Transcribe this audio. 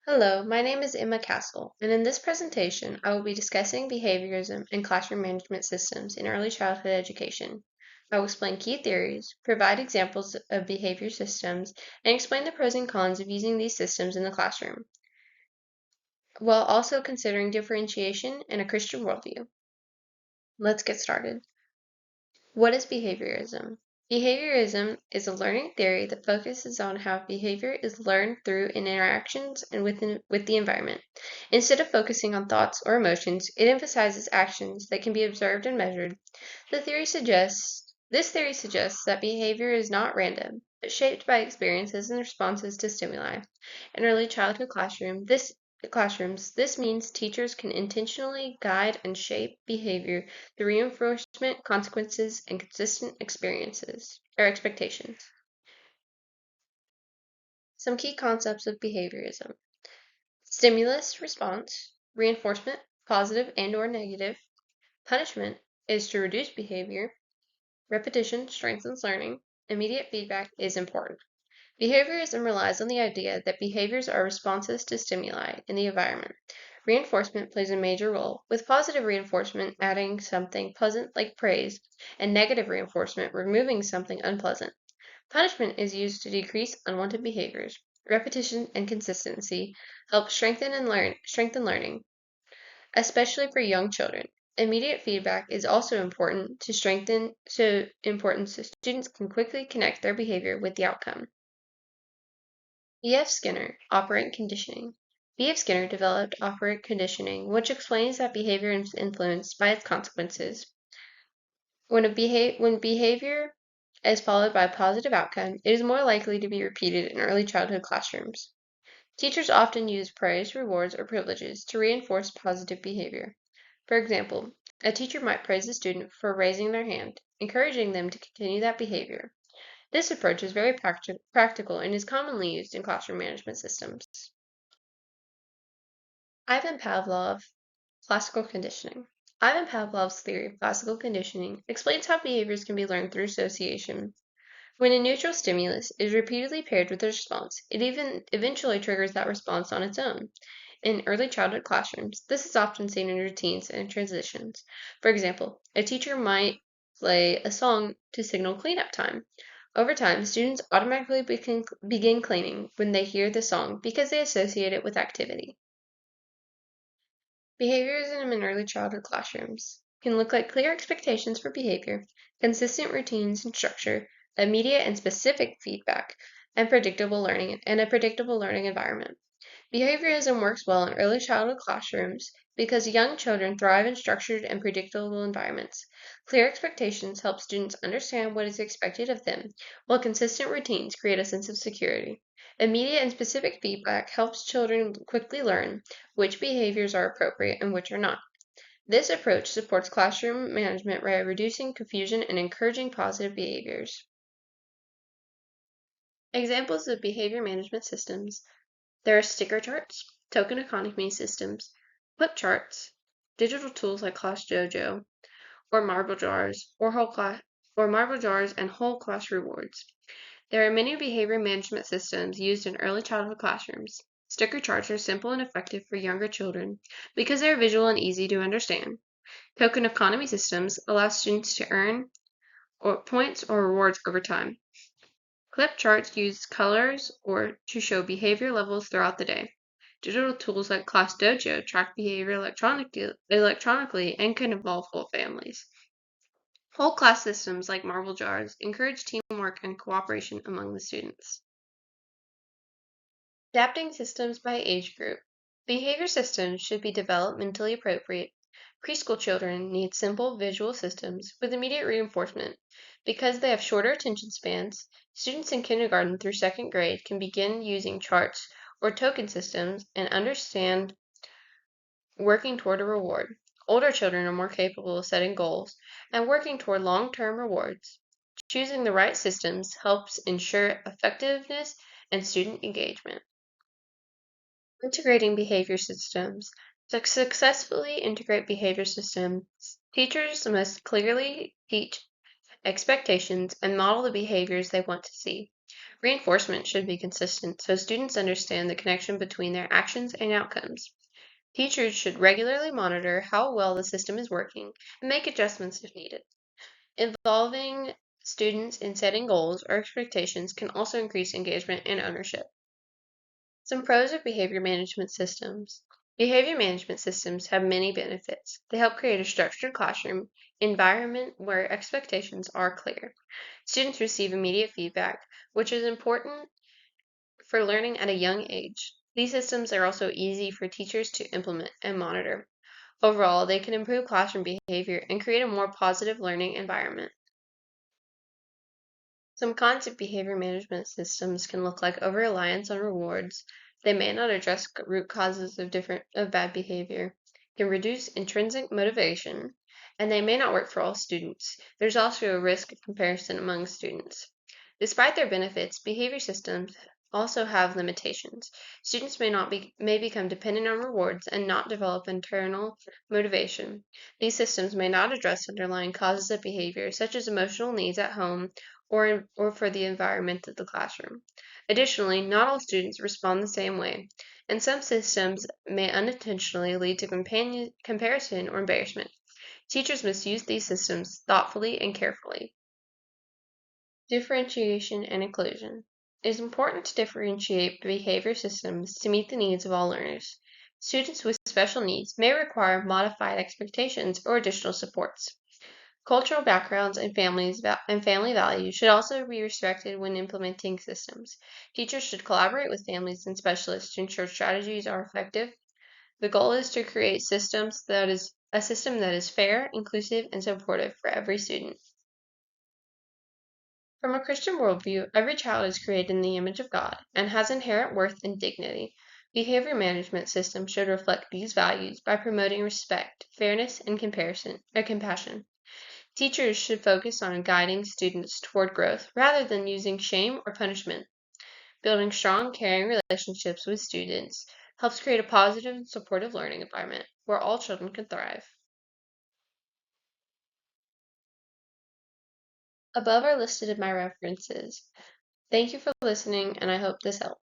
Hello, my name is Emma Castle, and in this presentation, I will be discussing behaviorism and classroom management systems in early childhood education. I will explain key theories, provide examples of behavior systems, and explain the pros and cons of using these systems in the classroom, while also considering differentiation and a Christian worldview. Let's get started. What is behaviorism? Behaviorism is a learning theory that focuses on how behavior is learned through interactions and with the environment. Instead of focusing on thoughts or emotions, it emphasizes actions that can be observed and measured. This theory suggests that behavior is not random, but shaped by experiences and responses to stimuli. In early childhood classrooms, this means teachers can intentionally guide and shape behavior through reinforcement, consequences, and consistent experiences or expectations. Some key concepts of behaviorism: stimulus response, reinforcement, positive and or negative. Punishment is to reduce behavior. Repetition strengthens learning. Immediate feedback is important. Behaviorism relies on the idea that behaviors are responses to stimuli in the environment. Reinforcement plays a major role, with positive reinforcement adding something pleasant like praise, and negative reinforcement removing something unpleasant. Punishment is used to decrease unwanted behaviors. Repetition and consistency help strengthen learning, especially for young children. Immediate feedback is also important so students can quickly connect their behavior with the outcome. B.F. Skinner, operant conditioning. B.F. Skinner developed operant conditioning, which explains that behavior is influenced by its consequences. When behavior is followed by a positive outcome, it is more likely to be repeated in early childhood classrooms. Teachers often use praise, rewards, or privileges to reinforce positive behavior. For example, a teacher might praise a student for raising their hand, encouraging them to continue that behavior. This approach is very practical and is commonly used in classroom management systems. Ivan Pavlov, classical conditioning. Ivan Pavlov's theory of classical conditioning explains how behaviors can be learned through association. When a neutral stimulus is repeatedly paired with a response, it eventually triggers that response on its own. In early childhood classrooms, this is often seen in routines and transitions. For example, a teacher might play a song to signal cleanup time. Over time, students automatically begin cleaning when they hear the song because they associate it with activity. Behaviorism in early childhood classrooms can look like clear expectations for behavior, consistent routines and structure, immediate and specific feedback, and a predictable learning environment. Behaviorism works well in early childhood classrooms because young children thrive in structured and predictable environments. Clear expectations help students understand what is expected of them, while consistent routines create a sense of security. Immediate and specific feedback helps children quickly learn which behaviors are appropriate and which are not. This approach supports classroom management by reducing confusion and encouraging positive behaviors. Examples of behavior management systems: there are sticker charts, token economy systems, flip charts, digital tools like Class Dojo, or marble jars and whole class rewards. There are many behavior management systems used in early childhood classrooms. Sticker charts are simple and effective for younger children because they are visual and easy to understand. Token economy systems allow students to earn points or rewards over time. Clip charts use colors or to show behavior levels throughout the day. Digital tools like Class Dojo track behavior electronically and can involve whole families. Whole class systems like marble jars encourage teamwork and cooperation among the students. Adapting systems by age group. Behavior systems should be developmentally appropriate. Preschool children need simple visual systems with immediate reinforcement. Because they have shorter attention spans, students in kindergarten through second grade can begin using charts or token systems and understand working toward a reward. Older children are more capable of setting goals and working toward long-term rewards. Choosing the right systems helps ensure effectiveness and student engagement. Integrating behavior systems. To successfully integrate behavior systems, teachers must clearly teach expectations and model the behaviors they want to see. Reinforcement should be consistent so students understand the connection between their actions and outcomes. Teachers should regularly monitor how well the system is working and make adjustments if needed. Involving students in setting goals or expectations can also increase engagement and ownership. Some pros of behavior management systems. Behavior management systems have many benefits. They help create a structured classroom environment where expectations are clear. Students receive immediate feedback, which is important for learning at a young age. These systems are also easy for teachers to implement and monitor. Overall, they can improve classroom behavior and create a more positive learning environment. Some cons of behavior management systems can look like over-reliance on rewards. They may not address root causes of bad behavior, can reduce intrinsic motivation, and they may not work for all students. There's also a risk of comparison among students. Despite their benefits, behavior systems also have limitations. Students may become dependent on rewards and not develop internal motivation. These systems may not address underlying causes of behavior, such as emotional needs at home or for the environment of the classroom. Additionally, not all students respond the same way, and some systems may unintentionally lead to comparison or embarrassment. Teachers must use these systems thoughtfully and carefully. Differentiation and inclusion. It is important to differentiate behavior systems to meet the needs of all learners. Students with special needs may require modified expectations or additional supports. Cultural backgrounds and family values should also be respected when implementing systems. Teachers should collaborate with families and specialists to ensure strategies are effective. The goal is to create a system that is fair, inclusive, and supportive for every student. From a Christian worldview, every child is created in the image of God and has inherent worth and dignity. Behavior management systems should reflect these values by promoting respect, fairness, and compassion. Teachers should focus on guiding students toward growth rather than using shame or punishment. Building strong, caring relationships with students helps create a positive and supportive learning environment where all children can thrive. Above are listed my references. Thank you for listening, and I hope this helped.